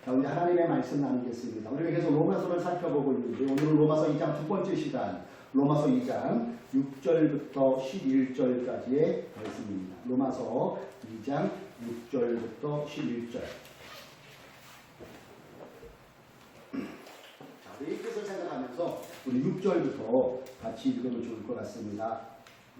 자, 우리 하나님의 말씀 나누겠습니다. 우리가 계속 로마서를 살펴보고 있는데 오늘은 로마서 2장 두 번째 시간, 로마서 2장 6절부터 11절까지의 말씀입니다. 로마서 2장 6절부터 11절. 자, 우리 뜻을 생각하면서 우리 6절부터 같이 읽어도 좋을 것 같습니다.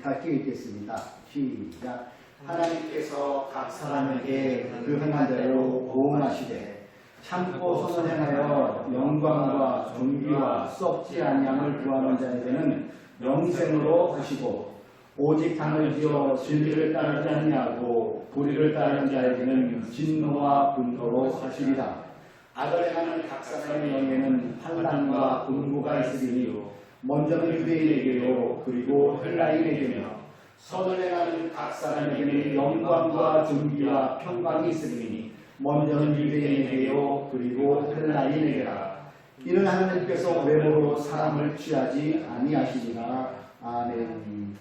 같이 읽겠습니다. 시작. 하나님께서 각 사람에게 그 행한 대로 보응하시되 참고 선언하여 영광과 존귀와 썩지 아니함을 구하는 자에게는 영생으로 하시고 오직 당을 지어 진리를 따르지 아니하고 도리를 따르는 자에게는 진노와 분노로 하시리라. 악을 행하는 각 사람의 영에는 환난과 분노가 있으리니 먼저는 유대인에게요 그리고 헬라인에게며 선을 행하는 각 사람에게는 영광과 존귀와 평강이 있으리니 먼저는 유대인에게요 그리고 헬라인에게라. 이는 하나님께서 외모로 사람을 취하지 아니하시리라. 아멘.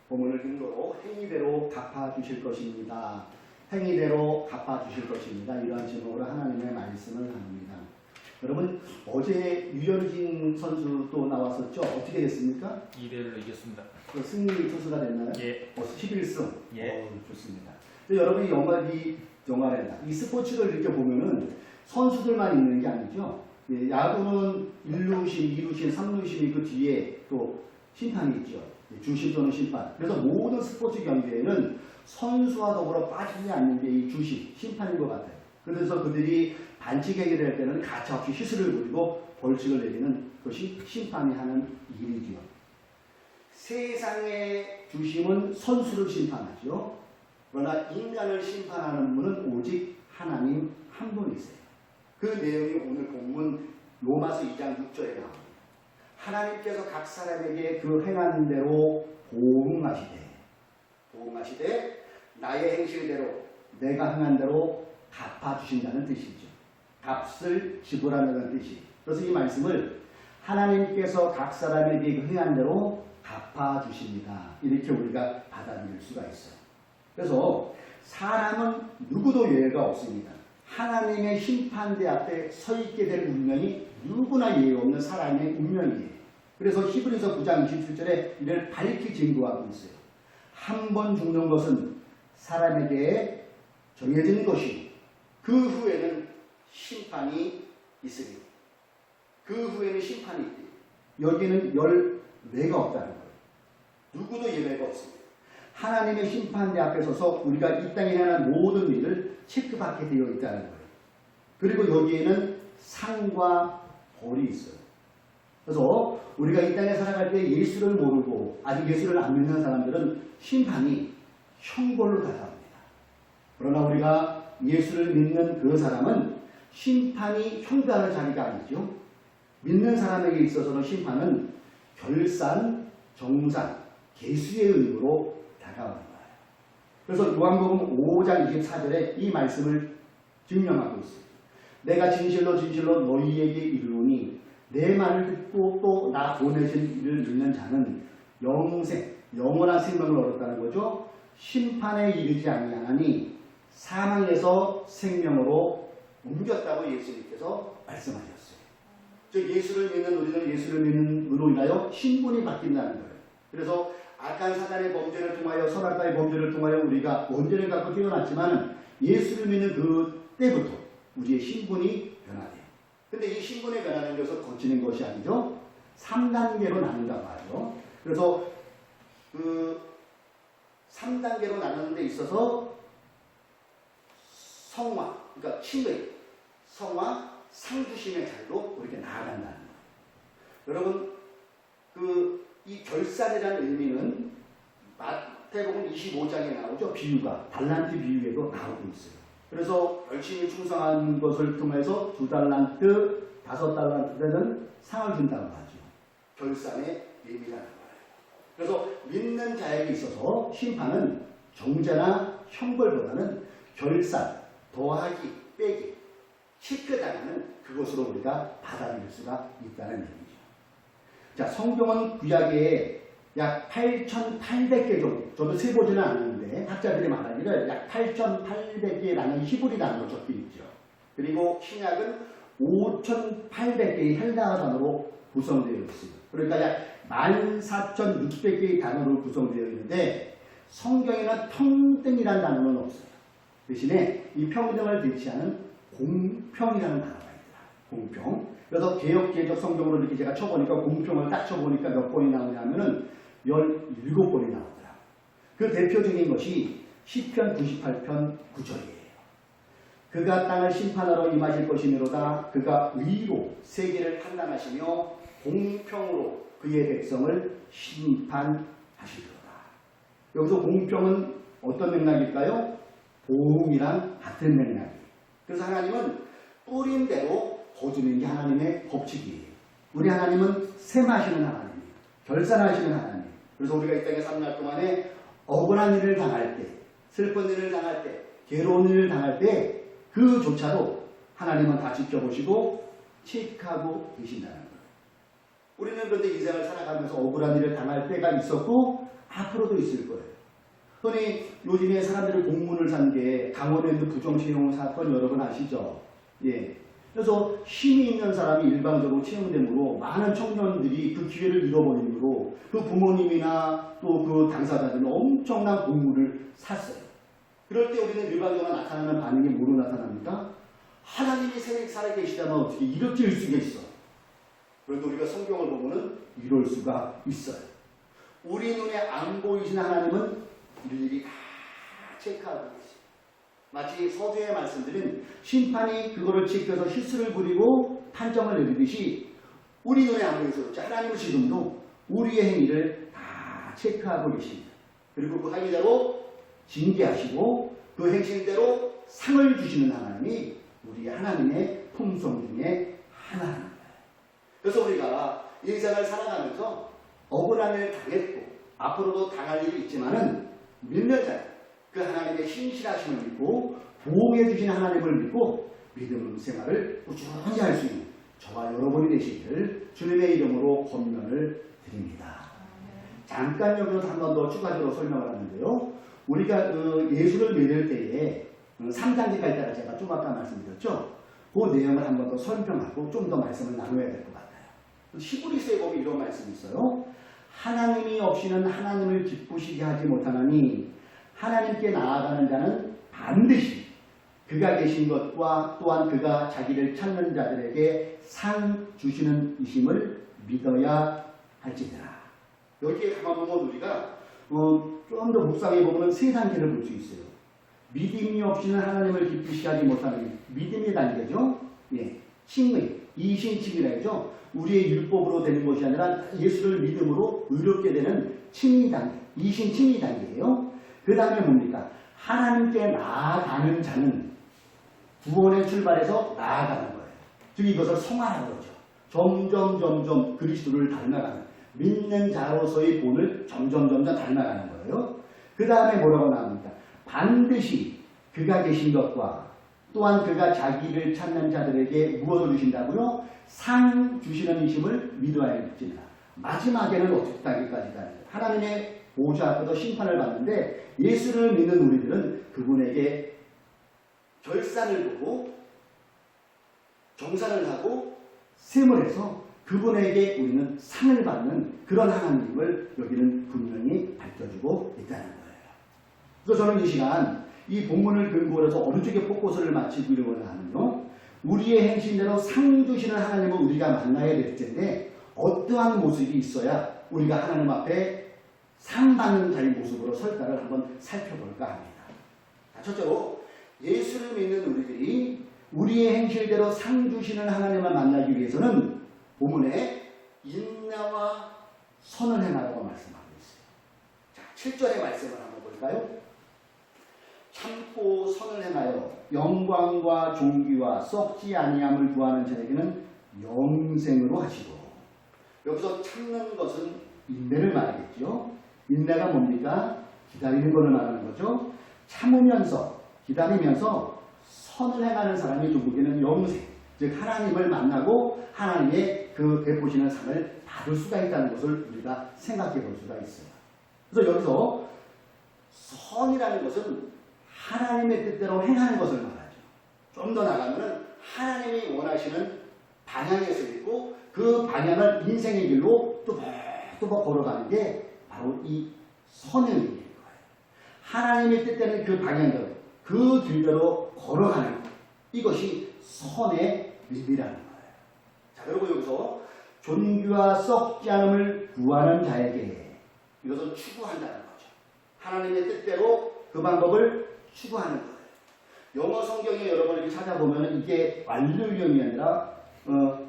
본문을 근거로 행위대로 갚아주실 것입니다. 행위대로 갚아주실 것입니다. 이러한 제목으로 하나님의 말씀을 합니다. 여러분 어제 유현진 선수 또 나왔었죠? 어떻게 됐습니까? 2대를 이겼습니다. 승리 투수가 됐나요? 예. 11승. 예. 좋습니다. 근데 여러분이 이 스포츠를 이렇게 보면은 선수들만 있는 게 아니죠. 예, 야구는 1루심, 2루심, 3루심이 그 뒤에 또 심판이 있죠. 주심 또는 심판. 그래서 모든 스포츠 경기에는 선수와 더불어 빠지지 않는 게 이 주심, 심판인 것 같아요. 그래서 그들이 반칙행위를 될 때는 가차없이 시술을 부리고 벌칙을 내리는 것이 심판이 하는 일이지요. 세상의 주심은 선수를 심판하죠. 그러나 인간을 심판하는 분은 오직 하나님 한 분이세요. 그 내용이 오늘 본문 로마서 2장 6절에 나옵니다. 하나님께서 각 사람에게 그 행한 대로 보응하시되 나의 행실대로 내가 행한 대로 갚아주신다는 뜻이죠. 값을 지불한다는 뜻이. 그래서 이 말씀을 하나님께서 각 사람에게 그 행한 대로 갚아주십니다. 이렇게 우리가 받아들일 수가 있어요. 그래서 사람은 누구도 예외가 없습니다. 하나님의 심판대 앞에 서 있게 될 운명이 누구나 예외 없는 사람의 운명이에요. 그래서 히브리서 9장 27절에 이를 밝히 증거하고 있어요. 한 번 죽는 것은 사람에게 정해진 것이고 그 후에는 심판이 있으니 여기는 열외가 없다는 거예요. 누구도 예외가 없습니다. 하나님의 심판대 앞에 서서 우리가 이 땅에 행한 모든 일을 체크받게 되어 있다는 거예요. 그리고 여기에는 상과 벌이 있어요. 그래서 우리가 이 땅에 살아갈 때 예수를 모르고 아직 예수를 안 믿는 사람들은 심판이 형벌로 다가옵니다. 그러나 우리가 예수를 믿는 그 사람은 심판이 형벌하는 자리가 아니죠. 믿는 사람에게 있어서는 심판은 결산, 정산, 계수의 의미로 다가오는 거예요. 그래서 요한복음 5장 24절에 이 말씀을 증명하고 있습니다. 내가 진실로 너희에게 이르노니 내 말을 듣고 또 나 보내신 이를 믿는 자는 영원한 생명을 얻었다는 거죠. 심판에 이르지 아니하나니 사망에서 생명으로 옮겼다고 예수님께서 말씀하셨어요. 즉 예수를 믿는 우리는 예수를 믿는으로 인하여 신분이 바뀐다는 거예요. 그래서 악한 사단의 범죄를 통하여 선악과의 범죄를 통하여 우리가 원죄를 갖고 태어났지만 예수를 믿는 그 때부터 우리의 신분이 변화돼요. 근데 이 신분의 변화는 것을 거치는 것이 아니죠. 3단계로 나눈단 말이에요. 그래서 그 3단계로 나누는 데 있어서 성화, 그러니까 칭의, 성화, 상주심의 자리로 우리가 나아간다는 거예요. 여러분, 이 결산이라는 의미는 마태복음 25장에 나오죠. 비유가 달란트 비유에도 나오고 있어요. 그래서 열심히 충성한 것을 통해서 2달란트, 5달란트 되는 상을 준다고 하죠. 결산의 의미라는 거예요. 그래서 믿는 자에게 있어서 심판은 정죄나 형벌보다는 결산, 더하기, 빼기, 체크당하는 그것으로 우리가 받아들일 수가 있다는 얘기죠. 자, 성경은 구약에 약 8,800개 정도, 저도 세보지는 않았는데 학자들이 말하기를 약 8,800개라는 히브리 단어로 적혀 있죠. 그리고 신약은 5,800개의 헬라어 단어로 구성되어 있습니다. 그러니까 약 14,600개의 단어로 구성되어 있는데 성경에는 평등이라는 단어는 없어요. 대신에 이 평등을 대체하는 공평이라는 단어가 있더라. 공평. 그래서 개역개적 성경으로 이렇게 제가 쳐보니까 공평을 딱 쳐보니까 몇 번이 나오냐면은 17번이 나오더라. 그 대표적인 것이 시편 98편 9절이에요. 그가 땅을 심판하러 임하실 것이므로다. 그가 의로 세계를 판단하시며 공평으로 그의 백성을 심판하시리로다. 여기서 공평은 어떤 맥락일까요? 보응이랑 같은 맥락이에요. 그래서 하나님은 뿌린 대로 거두는 게 하나님의 법칙이에요. 우리 하나님은 셈하시는 하나님이에요. 결산하시는 하나님. 그래서 우리가 이 땅에 사는 날 동안에 억울한 일을 당할 때, 슬픈 일을 당할 때, 괴로운 일을 당할 때 그조차도 하나님은 다 지켜보시고 체크하고 계신다는 거예요. 우리는 그런데 인생을 살아가면서 억울한 일을 당할 때가 있었고 앞으로도 있을 거예요. 흔히 요즘에 사람들이 공문을 산 게 강원에 있는 부정채용 사건 여러분 아시죠? 예. 그래서 힘이 있는 사람이 일방적으로 채용되므로 많은 청년들이 그 기회를 잃어버리므로 그 부모님이나 또 그 당사자들은 엄청난 공문을 샀어요. 그럴 때 우리는 일반적으로 나타나는 반응이 뭐로 나타납니까? 하나님이 살아계시다면 어떻게 이렇게 일 수가 있어? 그런데 우리가 성경을 보면은 이럴 수가 있어요. 우리 눈에 안 보이시는 하나님은 일일이 다 체크하고 계세요. 마치 서두에 말씀드린 심판이 그거를 체크해서 실수를 부리고 판정을 내리듯이 우리 눈에 안 보여서 그렇지 하나님은 지금도 우리의 행위를 다 체크하고 계십니다. 그리고 그 행위대로 징계하시고 그 행실대로 상을 주시는 하나님이 우리 하나님의 품성 중에 하나입니다. 그래서 우리가 인생을 살아가면서 억울한 일을 당했고 앞으로도 당할 일이 있지만은 믿는 자, 그 하나님의 신실하심을 믿고 보호해 주시는 하나님을 믿고 믿음 생활을 꾸준히 할 수 있는 저와 여러분이 되시기를 주님의 이름으로 권면을 드립니다. 잠깐 여기서 한 번 더 추가적으로 설명을 하는데요. 우리가 그 예수를 믿을 때에 3단계가 있다고 제가 좀 아까 말씀드렸죠. 그 내용을 한 번 더 설명하고 좀 더 말씀을 나눠야 될 것 같아요. 히브리서에 보면 이런 말씀이 있어요. 하나님이 없이는 하나님을 기쁘시게 하지 못하나니 하나님께 나아가는 자는 반드시 그가 계신 것과 또한 그가 자기를 찾는 자들에게 상 주시는 이심을 믿어야 할지니라. 여기에 가만 보면 우리가 좀 더 묵상해 보면 세 단계를 볼 수 있어요. 믿음이 없이는 하나님을 기쁘시게 하지 못하는 믿음의 단계죠. 예, 칭의, 이신칭이라 하죠. 우리의 율법으로 되는 것이 아니라 예수를 믿음으로 의롭게 되는 칭의 단계, 이신칭의 단계예요. 그 다음에 뭡니까? 하나님께 나아가는 자는 구원의 출발에서 나아가는 거예요. 즉 이것을 성화라고 그러죠. 점점 그리스도를 닮아가는 믿는 자로서의 본을 점점 닮아가는 거예요. 그 다음에 뭐라고 나옵니까? 반드시 그가 계신 것과 또한 그가 자기를 찾는 자들에게 무엇을 주신다고요? 상 주시는 이심을 믿어야 할지니라. 마지막에는 어떻게 단계까지 가요? 하나님의 보좌 앞에서 심판을 받는데 예수를 믿는 우리들은 그분에게 결산을 보고 정산을 하고 셈을 해서 그분에게 우리는 상을 받는 그런 하나님을 여기는 분명히 밝혀주고 있다는 거예요. 그래서 저는 이 시간 이 본문을 근거로 해서 어느 쪽에 포커스를 맞추기를 하면요. 우리의 행실대로 상 주시는 하나님을 우리가 만나야 될 텐데 어떠한 모습이 있어야 우리가 하나님 앞에 상 받는 자의 모습으로 설까를 한번 살펴볼까 합니다. 첫째로 예수를 믿는 우리들이 우리의 행실대로 상 주시는 하나님을 만나기 위해서는 본문에 인내와 선을 행하라고 말씀하고 있어요. 자, 7절의 말씀을 한번 볼까요? 참고 선을 행하여 영광과 존귀와 썩지 아니함을 구하는 자에게는 영생으로 하시고. 여기서 참는 것은 인내를 말하겠죠. 인내가 뭡니까? 기다리는 것을 말하는 거죠. 참으면서 기다리면서 선을 행하는 사람이 결국에는 영생, 즉 하나님을 만나고 하나님의 그 베푸시는 상을 받을 수가 있다는 것을 우리가 생각해 볼 수가 있어요. 그래서 여기서 선이라는 것은 하나님의 뜻대로 행하는 것을 말하죠. 좀 더 나가면 하나님이 원하시는 방향에 서 있고 그 방향을 인생의 길로 또박또박 걸어가는 게 바로 이 선의 의미인 거예요. 하나님의 뜻대로 그 방향대로 그 길대로 걸어가는 것. 이것이 선의 의미라는 거예요. 자, 그리고 여기서 존귀와 썩지 않음을 구하는 자에게 이것을 추구한다는 거죠. 하나님의 뜻대로 그 방법을 추구하는 거예요. 영어 성경에 여러분 이렇게 찾아보면 이게 완료형이 아니라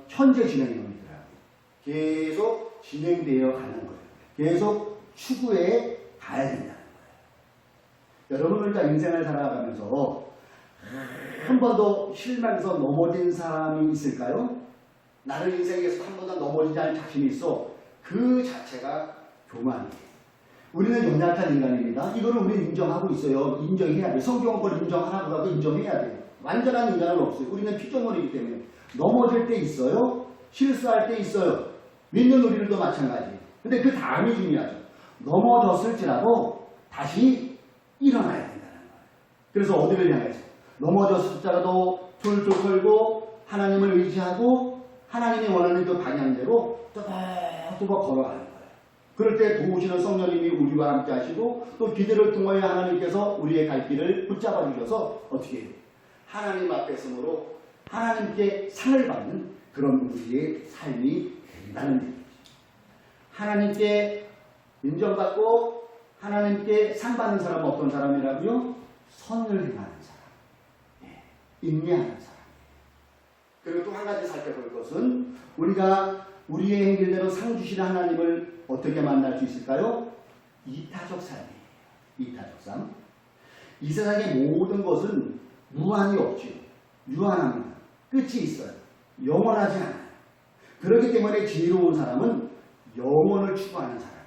현재 진행형이더라고요. 계속 진행되어 가는 거예요. 계속 추구해 가야 된다는 거예요. 여러분은 다 인생을 살아가면서 한 번도 실망해서 넘어진 사람이 있을까요? 나는 인생에서 한 번도 넘어지지 않을 자신이 있어. 그 자체가 교만이에요. 우리는 연약한 인간입니다. 이거를 우리는 인정하고 있어요. 인정해야 돼요. 성경은 그걸 인정하라고 해도 인정해야 돼요. 완전한 인간은 없어요. 우리는 피조물이기 때문에 넘어질 때 있어요. 실수할 때 있어요. 믿는 우리들도 마찬가지예요. 근데 그 다음이 중요하죠. 넘어졌을지라도 다시 일어나야 된다는 거예요. 그래서 어디를 향해서 넘어졌을지라도 툴툴 털고 하나님을 의지하고 하나님이 원하는 그 방향대로 또박또박 걸어가는 거예요. 그럴 때 도우시는 성령님이 우리와 함께 하시고 또 기도를 통하여 하나님께서 우리의 갈 길을 붙잡아 주셔서 어떻게 해요? 하나님 앞에 서므로 하나님께 상을 받는 그런 우리의 삶이 된다는 얘기죠. 하나님께 인정받고 하나님께 상 받는 사람은 어떤 사람이라고요? 선을 행하는 사람, 인내하는 사람. 그리고 또 한 가지 살펴볼 것은 우리가 우리의 행실대로 상 주시는 하나님을 어떻게 만날 수 있을까요? 이타적 삶이에요. 이타적 삶. 이 세상의 모든 것은 무한이 없지요. 유한합니다. 끝이 있어요. 영원하지 않아요. 그렇기 때문에 지혜로운 사람은 영원을 추구하는 사람이에요.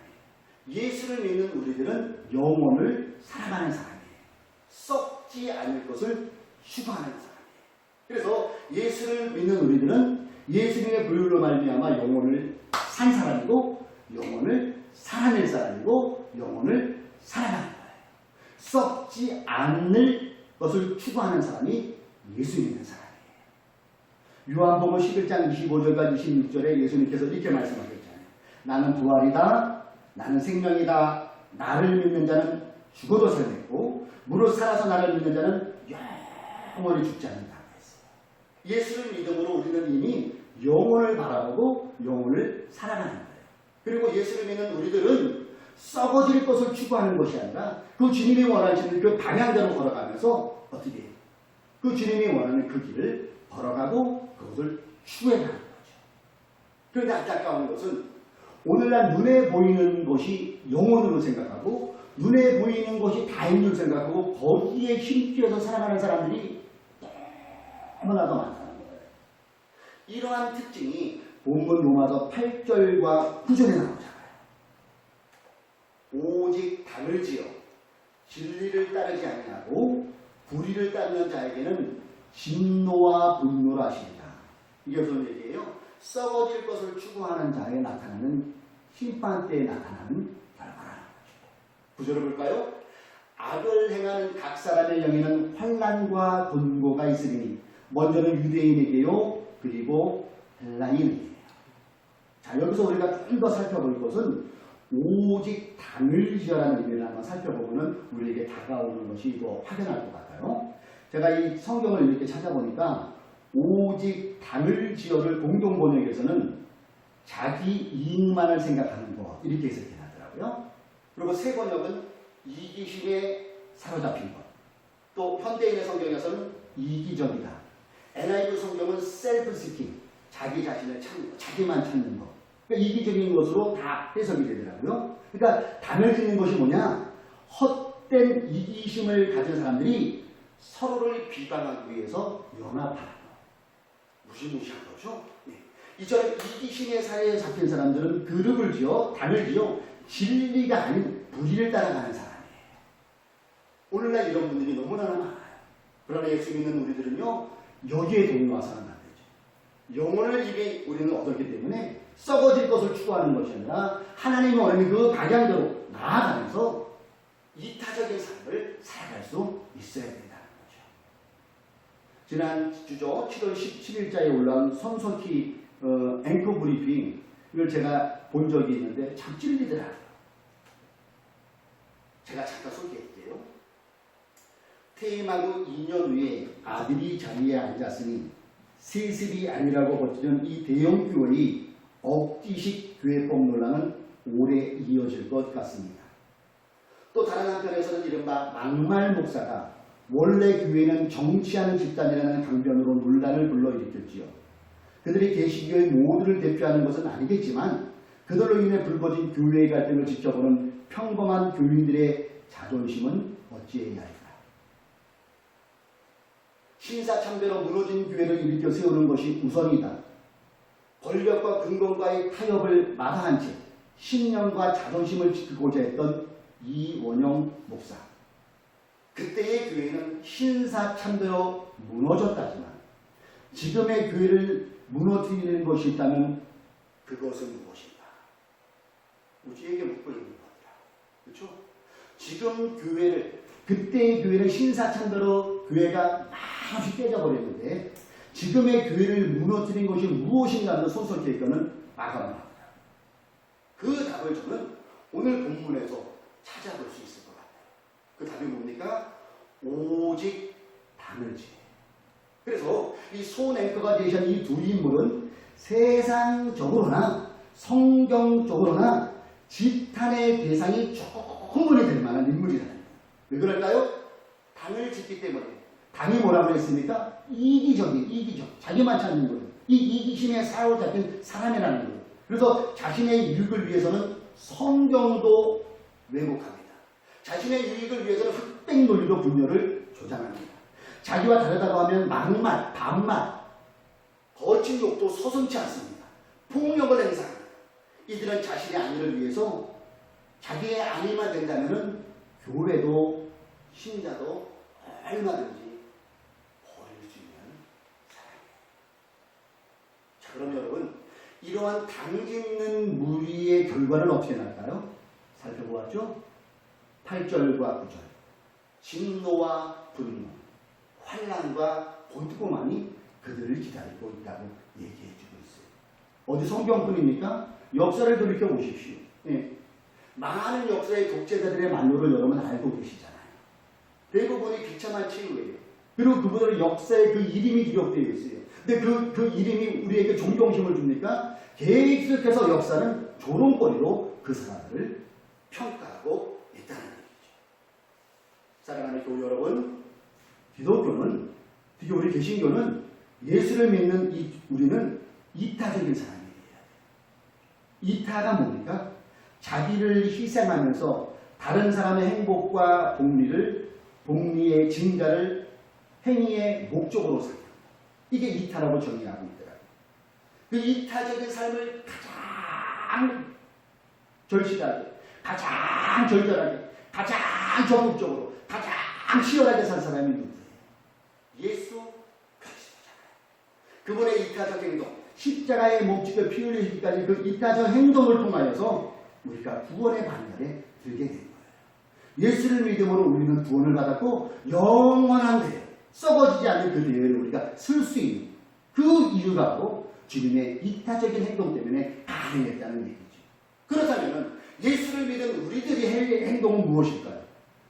예수를 믿는 우리들은 영원을 살아가는 사람이에요. 썩지 않을 것을 추구하는 사람이에요. 그래서 예수를 믿는 우리들은 예수님의 보혈로 말미암아 영혼을 산 사람이고 영혼을 살아낼 사람이고 영혼을 살아가는 거예요. 썩지 않을 것을 추구하는 사람이 예수 믿는 사람이에요. 요한복음 11장 25절과 26절에 예수님께서 이렇게 말씀하셨잖아요. 나는 부활이다. 나는 생명이다. 나를 믿는 자는 죽어도 살겠고 무릇 살아서 나를 믿는 자는 영원히 죽지 않는다. 예수를 믿음으로 우리는 이미 영혼을 바라보고 영혼을 살아가는 거예요. 그리고 예수를 믿는 우리들은 썩어질 것을 추구하는 것이 아니라 그 주님이 원하시는 그 방향대로 걸어가면서 어떻게 해요? 그 주님이 원하는 그 길을 걸어가고 그것을 추구해가는 거죠. 그런데 안타까운 것은 오늘날 눈에 보이는 것이 영혼으로 생각하고 눈에 보이는 것이 다인 줄 생각하고 거기에 힘끼어서 살아가는 사람들이 너무나도 많다는 거예요. 이러한 특징이 본문 로마서 8절과 9절에 나오잖아요. 오직 당을 지어 진리를 따르지 아니하고 불의를 따르는 자에게는 진노와 분노라 하십니다. 이게 무슨 얘기예요? 썩어질 것을 추구하는 자에 나타나는 심판 때에 나타나는 결과라는 거죠. 구절을 볼까요? 악을 행하는 각 사람의 영에는 환난과 분고가 있으리니 먼저는 유대인에게요 그리고 헬라인에게요. 자, 여기서 우리가 좀 더 살펴볼 것은 오직 당을 지어라는 의미를 한번 살펴보면 우리에게 다가오는 것이 더 확연할 것 같아요. 제가 이 성경을 이렇게 찾아보니까 오직 당을 지어를 공동 번역에서는 자기 이익만을 생각하는 것 이렇게 해석해 놨더라고요. 그리고 새 번역은 이기심에 사로잡힌 것. 또 현대인의 성경에서는 이기적이다. NIV 성경은 self-seeking, 자기 자신을 찾는 것, 자기만 찾는 것. 그러니까 이기적인 것으로 다 해석이 되더라고요. 그러니까 당을 짓는 것이 뭐냐? 헛된 이기심을 가진 사람들이 서로를 비방하기 위해서 연합하는 것. 무시무시한 거죠. 네. 이처럼 이기심의 사회에 잡힌 사람들은 그룹을 지어, 당을 지어 진리가 아닌 불의를 따라가는 사람이에요. 오늘날 이런 분들이 너무나 많아요. 그러나 예수 믿는 우리들은요, 여기에 동요와서는 안 되죠. 영혼을 이미 우리는 얻었기 때문에 썩어질 것을 추구하는 것이 아니라 하나님이 원하는 그 방향대로 나아가면서 이타적인 삶을 살아갈 수 있어야 된다는 거죠. 지난 주죠 7월 17일자에 올라온 손석희 앵커 브리핑을 제가 본 적이 있는데 참 찔리더라고요. 제가 잠깐 소개할게요. 퇴임하고 2년 후에 아들이 자리에 앉았으니 세습이 아니라고 버티는 이 대형 교회의 억지식 교회법 논란은 오래 이어질 것 같습니다. 또 다른 한편에서는 이른바 막말 목사가 원래 교회는 정치하는 집단이라는 강변으로 논란을 불러일으켰지요. 그들이 개신교의 모두를 대표하는 것은 아니겠지만 그들로 인해 불거진 교회의 갈등을 지켜보는 평범한 교인들의 자존심은 어찌해야 할까? 신사참배로 무너진 교회를 일으켜 세우는 것이 우선이다. 권력과 근본과의 타협을 마다한 채 신념과 자존심을 지키고자 했던 이원영 목사. 그때의 교회는 신사참배로 무너졌다지만 지금의 교회를 무너뜨리는 것이 있다면 그것은 무엇인가? 우리에게 묻고 있는 겁니다. 그렇죠? 지금 교회를, 그때의 교회는 신사참배로 교회가 많이 깨져버렸는데 지금의 교회를 무너뜨린 것이 무엇인가 하는 손석희 앵커는 마감을 합니다. 그 답을 저는 오늘 본문에서 찾아볼 수 있을 것 같아요. 그 답이 뭡니까? 오직 당을지. 그래서 이 손 앵커가 되신 이 두 인물은 세상적으로나 성경적으로나 지탄의 대상이 충분히 될 만한 인물이라는 거예요. 왜 그럴까요? 당을 짓기 때문에. 당이 뭐라고 했습니까? 이기적, 자기만 찾는 거예요. 이 이기심에 사로잡힌 사람이라는 거예요. 그래서 자신의 유익을 위해서는 성경도 왜곡합니다. 자신의 유익을 위해서는 흑백 논리로 분열을 조장합니다. 자기와 다르다고 하면 막말, 반말, 거친 욕도 서슴지 않습니다. 폭력을 행사합니다. 이들은 자신의 안위를 위해서 자기의 안위만 된다면 교회도 신자도 얼마든지 버릴 수 있는 사람이에요. 자, 그럼 여러분, 이러한 당짓는 무리의 결과는 어떻게 날까요? 살펴보았죠? 8절과 9절. 진노와 분노, 환난과 고통만이 그들을 기다리고 있다고 얘기해주고 있어요. 어디 성경뿐입니까? 역사를 돌이켜 보십시오. 예. 많은 역사의 독재자들의 만료를 여러분 알고 계시잖아요. 대부분이 비참한 최후예요. 그리고 그분들의 역사에 그 이름이 기록되어 있어요. 근데 그 이름이 우리에게 존경심을 줍니까? 계속해서 역사는 조롱거리로 그 사람들을 평가하고 있다는 얘기죠. 사랑하는 교우 여러분, 기독교는, 특히 우리 개신교는 예수를 믿는 우리는 이타적인 사람이에요. 이타가 뭡니까? 자기를 희생하면서 다른 사람의 행복과 복리의 증가를 행위의 목적으로 삼는 이게 이타라고 정의하고 있더라고요. 그 이타적인 삶을 가장 절실하게, 가장 절절하게, 가장 적극적으로, 가장 치열하게 산 사람이 누구예요? 예수 그리스도잖아요. 그분의 이타적 행동, 십자가의 목적을 피 흘리기까지 그 이타적 행동을 통하여서 우리가 구원의 반열에 들게 된 거예요. 예수를 믿음으로 우리는 구원을 받았고 영원한 대에 썩어지지 않는 그 대회를 우리가 쓸 수 있는 그 이유가 바로 주님의 이타적인 행동 때문에 가능했다는 얘기죠. 그렇다면 예수를 믿은 우리들이 할 행동은 무엇일까요?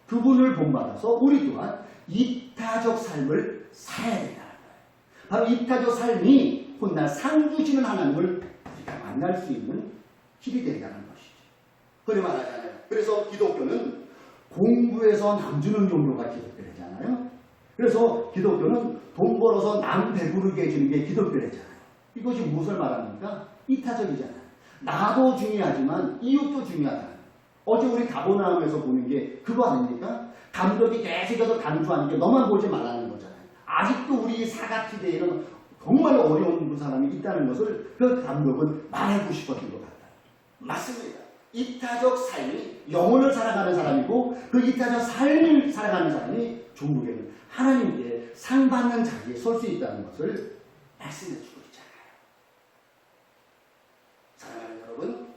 그분을 본받아서 우리 또한 이타적 삶을 살아야 된다는 거예요. 바로 이타적 삶이 훗날 상 주시는 하나님을 우리가 만날 수 있는 길이 된다는 것이죠. 그리 말하잖아요. 그래서 기독교는 공부해서 남 주는 종교가 기독교잖아요. 그래서 기독교는 돈 벌어서 남 배부르게 해주는 게 기독교잖아요. 이것이 무엇을 말합니까? 이타적이잖아요. 나도 중요하지만 이웃도 중요하다. 어제 우리 가보나움에서 보는 게 그거 아닙니까? 감독이 계속해서 강조하는 게 너만 보지 말라는 거잖아요. 아직도 우리 사각지대에는 정말 어려운 사람이 있다는 것을 그 감독은 말하고 싶었던 것 같아요. 맞습니다. 이타적 삶이 영혼을 살아가는 사람이고 그 이타적 삶을 살아가는 사람이 종국에는 하나님께 상 받는 자리에 설 수 있다는 것을 말씀해 주고 있잖아요. 사랑하는 여러분,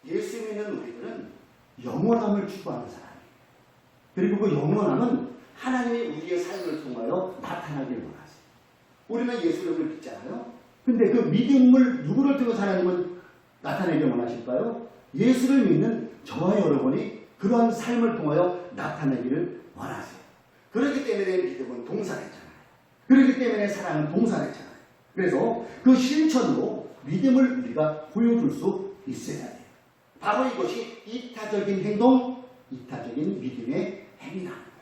예수 믿는 우리들은 영원함을 추구하는 사람이에요. 그리고 그 영원함은 하나님이 우리의 삶을 통하여 나타나는 나타나길 원하세요. 우리는 예수님을 믿잖아요. 근데 그 믿음을 누구를 통해서 하나님은 나타내길 원하실까요? 예수를 믿는 저와 여러분이 그러한 삶을 통하여 나타내기를 원하세요. 그렇기 때문에 믿음은 동사랬잖아요. 그렇기 때문에 사랑은 동사랬잖아요. 그래서 그 실천으로 믿음을 우리가 보여줄 수 있어야 돼요. 바로 이것이 이타적인 행동, 이타적인 믿음의 행위라는 거예요.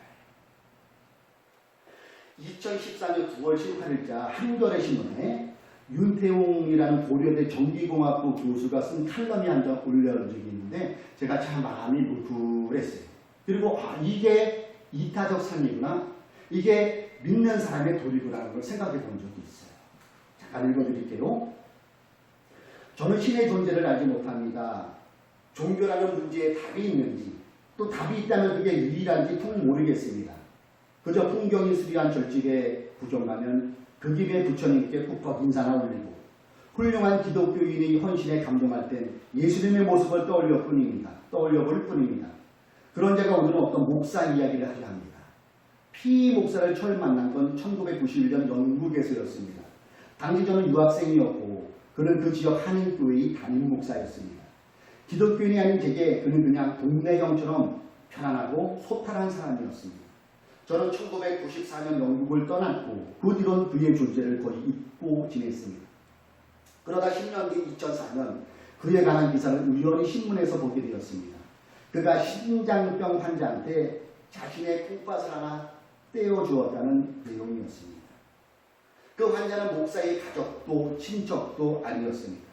2014년 9월 18일자 한겨레 신문에 윤태용이라는 고려대 전기공학부 교수가 쓴 칼럼이 한 장 올려진 적이 있는데 제가 참 마음이 뭉클했어요. 그리고 이게 이타적 삶이구나. 이게 믿는 사람의 도리구라는 걸 생각해 본 적이 있어요. 잠깐 읽어드릴게요. 저는 신의 존재를 알지 못합니다. 종교라는 문제에 답이 있는지 또 답이 있다면 그게 유일한지 통 모르겠습니다. 그저 풍경이 수리한 절집에 구경하면 그 김에 부처님께 푹푹 인사나 올리고 훌륭한 기독교인의 헌신에 감동할 땐 예수님의 모습을 떠올려 볼 뿐입니다. 그런 제가 오늘은 어떤 목사 이야기를 하려 합니다. 피 목사를 처음 만난 건 1991년 영국에서였습니다. 당시 저는 유학생이었고 그는 그 지역 한인교회의 담임 목사였습니다. 기독교인이 아닌 제게 그는 그냥 동네 형처럼 편안하고 소탈한 사람이었습니다. 저는 1994년 영국을 떠났고 그 뒤로는 그의 존재를 거의 잊고 지냈습니다. 그러다 10년 뒤 2004년 그에 관한 기사를 우연히 신문에서 보게 되었습니다. 그가 심장병 환자한테 자신의 콩팥을 하나 떼어주었다는 내용이었습니다. 그 환자는 목사의 가족도 친척도 아니었습니다.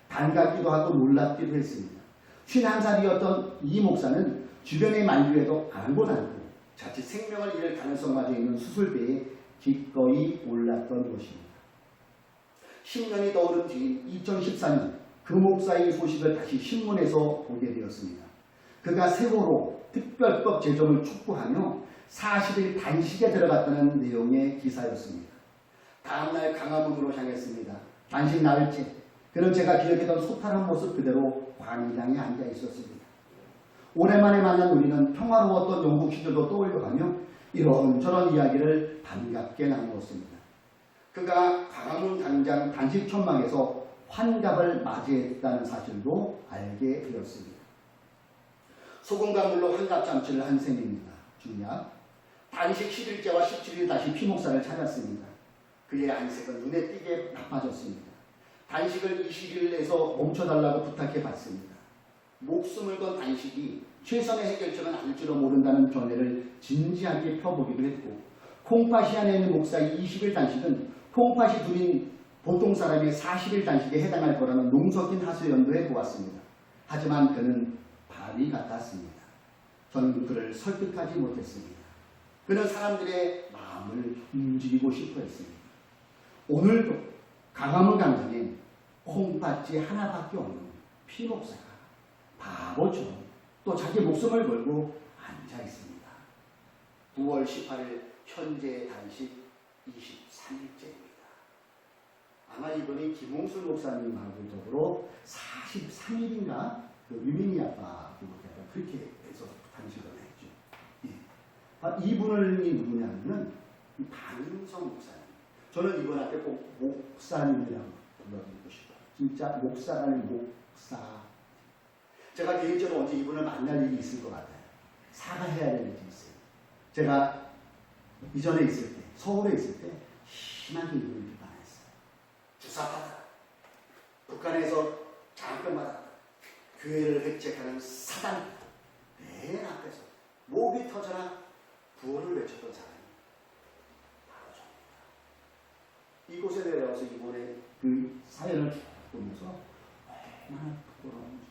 반갑기도 하고 놀랍기도 했습니다. 51살이었던 이 목사는 주변의 만류에도 아무것도 자칫 생명을 잃을 가능성마저 있는 수술대에 기꺼이 올랐던 것입니다. 10년이 더 흐른 뒤 2014년 그 목사의 소식을 다시 신문에서 보게 되었습니다. 그가 세월호 특별법 제정을 촉구하며 40일 단식에 들어갔다는 내용의 기사였습니다. 다음날 강화문으로 향했습니다. 단식 나흘째 그는 제가 기억했던 소탈한 모습 그대로 광장에 앉아 있었습니다. 오랜만에 만난 우리는 평화로웠던 영국 시절도 떠올려가며 이런저런 이야기를 반갑게 나누었습니다. 그가 광화문 광장 단식 천막에서 환갑을 맞이했다는 사실도 알게 되었습니다. 소금과 물로 환갑잔치를 한 셈입니다. 중략 단식 10일째와 17일 다시 피목사를 찾았습니다. 그의 안색은 눈에 띄게 나빠졌습니다. 단식을 20일에서 멈춰달라고 부탁해 봤습니다. 목숨을 건 단식이 최선의 해결책은 아닐지도 모른다는 견해를 진지하게 펴보기도 했고 콩팥이 안에 있는 목사의 20일 단식은 콩팥이 둘인 보통 사람의 40일 단식에 해당할 거라는 농석인 하소연도 해보았습니다. 하지만 그는 바위 같았습니다. 저는 그를 설득하지 못했습니다. 그는 사람들의 마음을 움직이고 싶어 했습니다. 오늘도 강화문 광장에 콩팥이 하나밖에 없는 피목사가 바보처럼 또 자기 목숨을 걸고 앉아 있습니다. 9월 18일 현재 단식 23일째입니다. 아마 이번이 김홍술 목사님하고 더불어 43일인가 그 유민이 아빠 그렇게 해서 단식을 했죠. 예. 이분이 누구냐면은 방인성 목사님. 저는 이분한테 꼭 목사님이라고 불러드리고 싶어요. 진짜 목사라는 목사. 제가 개인적으로 언제 이분을 만날 일이 있을 것 같아요. 사과해야 될 일이 있어요. 제가 이전에 있을 때, 서울에 있을 때 심하게 이분을 비판했어요. 주사파다. 북한에서 장병받았다. 교회를 획책하는 사단 맨 앞에서 목이 터져라 구호를 외쳤던 사람이 바로 저입니다. 이곳에 내려와서 이번에 그 사연을 쭉 보면서 얼마나 부끄러운지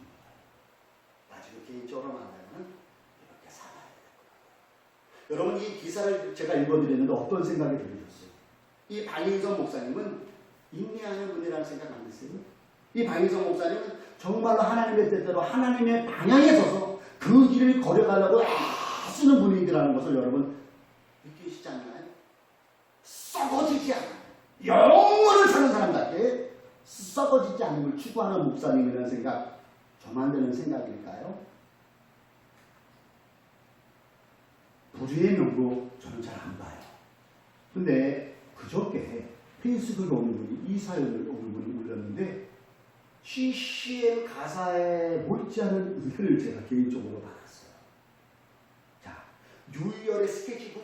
나중에 개인적으로 만나면 이렇게 살아야 될 거예요. 여러분 이 기사를 제가 읽어드렸는데 어떤 생각이 들으셨어요? 이 방인성 목사님은 인내하는 분이라는 생각 안 드세요? 이 방인성 목사님은 정말로 하나님의 뜻대로 하나님의 방향에 서서 그 길을 걸어가려고 애쓰는 분이라는 것을 여러분 느끼시지 않나요? 썩어지지 않아요. 영원을 사는 사람답게 썩어지지 않는 걸 추구하는 목사님이라는 생각 저만 드는 생각일까요? 부주의 명도 저는 잘 안 봐요. 근데 그저께 페이스북에 어느 분이 이 사연을 어느 분이 올렸는데 CCM 가사에 못지않은 은혜를 제가 개인적으로 받았어요. 자, 뉴이얼의 스케치북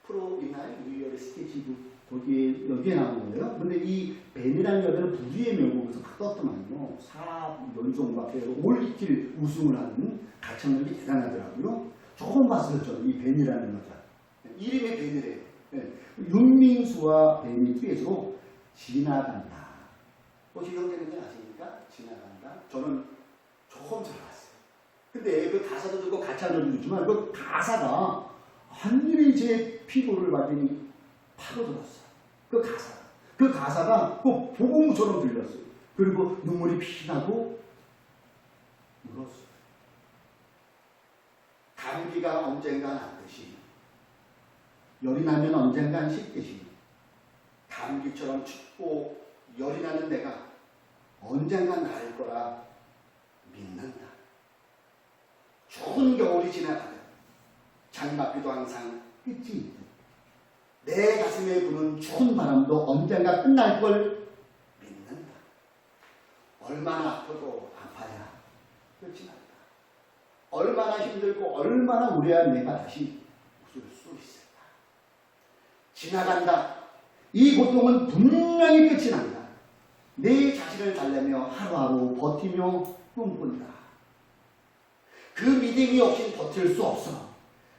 프로 있나요? 뉴이얼의 스케치북 여기에 나오는 거예요. 근데 이 벤이라는 여자는 부류의 명곡에서 떴더만요. 4연속 올리길 우승을 하는 가창력이 대단하더라고요. 처음 봤어요, 저는 이 벤이라는 여자. 이름이 벤이래요. 네. 윤민수와 벤이 듀엣으로 지나간다. 혹시 이런 게 아십니까? 지나간다. 저는 처음 들어봤어요. 근데 그 가사도 듣고 가창도 듣지만 그 가사가 완전히 제 피부를 완전히 파고들었어요. 그 가사가 꼭 보공처럼 들렸어요. 그리고 눈물이 피나고 울었어요. 감기가 언젠간 안듯이 열이 나면 언젠간 식듯이 감기처럼 춥고 열이 나는 내가 언젠간 나을 거라 믿는다. 추운 겨울이 지나가면 장맛비도 항상 끝이 있다. 내 가슴에 부는 추운 바람도 언젠가 끝날 걸 믿는다. 얼마나 아프고 아파야 끝이 난다. 얼마나 힘들고 얼마나 우려야 내가 다시 웃을 수 있을까. 지나간다. 이 고통은 분명히 끝이 난다. 내 자신을 달래며 하루하루 버티며 꿈꾼다. 그 믿음이 없인 버틸 수 없어.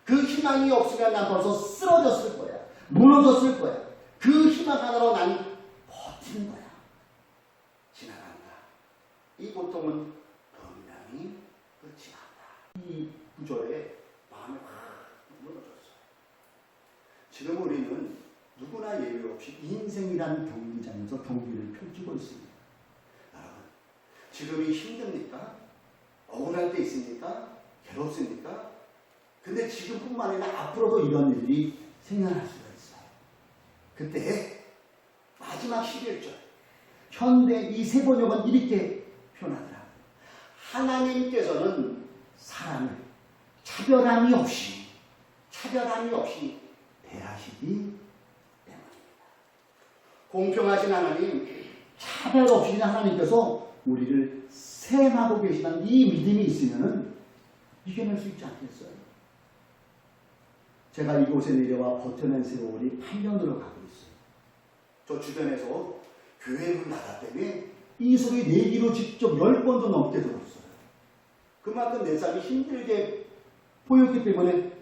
그 희망이 없으면 난 벌써 쓰러졌을 거야. 무너졌을 거야. 그 희망 하나로 난 버티는 거야. 지나간다. 이 고통은 분명히 끝이 난다. 이 구절에 마음이 확 무너졌어요. 지금 우리는 누구나 예외 없이 인생이라는 경기장에서 경기를 펼치고 있습니다. 여러분, 지금이 힘듭니까? 억울할 때 있습니까? 괴롭습니까? 근데 지금뿐만 아니라 앞으로도 이런 일이 생겨날 수가 있어요. 그때 마지막 11절 현대 이 세번역은 이렇게 표현하더라고요. 하나님께서는 사람을 차별함이 없이 대하시기 때문입니다. 공평하신 하나님, 차별 없이 하나님께서 우리를 셈하고 계시다는 이 믿음이 있으면 이겨낼 수 있지 않겠어요? 제가 이곳에 내려와 버텨낸 세월이 8년으로 가고 있어요. 저 주변에서 교회 문 닫았다며 이 소리 내기로 직접 10번도 넘게 들었어요. 그만큼 내 삶이 힘들게 보였기 때문에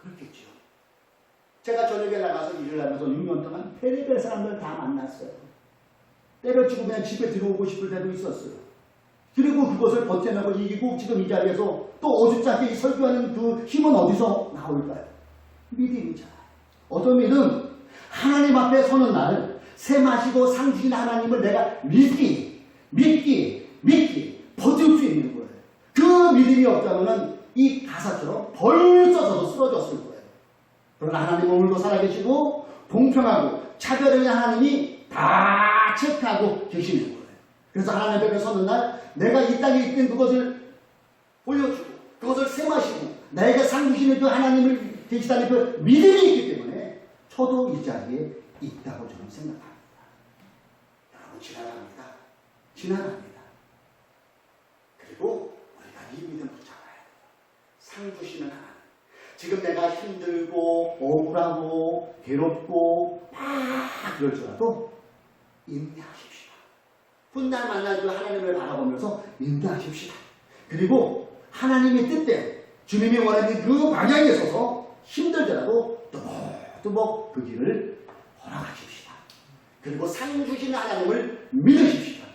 그렇겠죠. 제가 저녁에 나가서 일을 하면서 6년 동안 별의별 사람들 다 만났어요. 때려치고 그냥 집에 들어오고 싶을 때도 있었어요. 그리고 그것을 버텨내고 이기고 지금 이 자리에서 또 어줍잖게 설교하는 그 힘은 어디서 나올까요? 믿음이잖아요. 어떤 믿음? 하나님 앞에 서는 날 셈하시고 상주신 하나님을 내가 믿기 버틸 수 있는 거예요. 그 믿음이 없다면 이 가사처럼 벌써 저도 쓰러졌을 거예요. 그러나 하나님은 오늘도 살아계시고 공평하고 차별의 하나님이 다 체크하고 계시는 거예요. 그래서 하나님 앞에 서는 날 내가 이 땅에 있던 그것을 보여주고 그것을 셈하시고 나에게 상 주시는 그 하나님을 계시다는 그 믿음이 있기 때문에 저도 이 자리에 있다고 저는 생각합니다. 여러분 지나갑니다. 그리고 우리가 이 믿음 붙잡아야 돼요. 상 주시는 하나님. 지금 내가 힘들고 억울하고 괴롭고 막 그럴지라도 인내하십시다. 훗날 만날 그 하나님을 바라보면서 인내하십시다. 그리고 하나님의 뜻대로 주님이 원하는 그 방향에 서서 힘들더라도 또박또박 그 길을 허락하십시다. 그리고 상 주시는 하나님을 믿으십시다.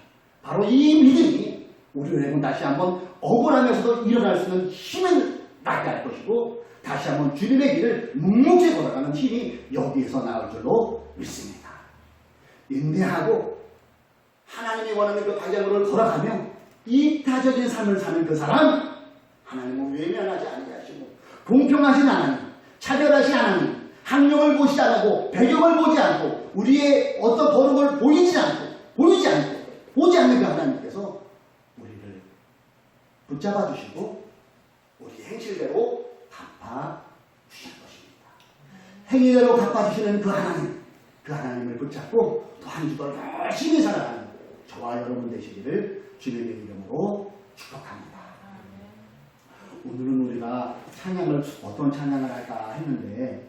바로 이 믿음이 우리를 다시 한번 억울하면서도 일어날 수 있는 힘을 낳게 할 것이고 다시 한번 주님의 길을 묵묵히 걸어가는 힘이 여기에서 나올 줄로 믿습니다. 인내하고 하나님이 원하는 그 방향으로 걸어가며 이타적인 삶을 사는 그 사람 하나님은 외면하지 아니하시고 공평하신 하나님, 차별하신 하나님, 학력을 보시지 않고 배경을 보지 않고 우리의 어떤 버릇을 보이지 않는 그 하나님께서 우리를 붙잡아 주시고 우리 행실대로 갚아 주실 것입니다. 행위대로 갚아 주시는 그 하나님, 그 하나님을 붙잡고 또 한 주도 열심히 살아가는 저와 여러분 되시기를 주님의 이름으로 축복합니다. 오늘은 우리가 찬양을 어떤 찬양을 할까 했는데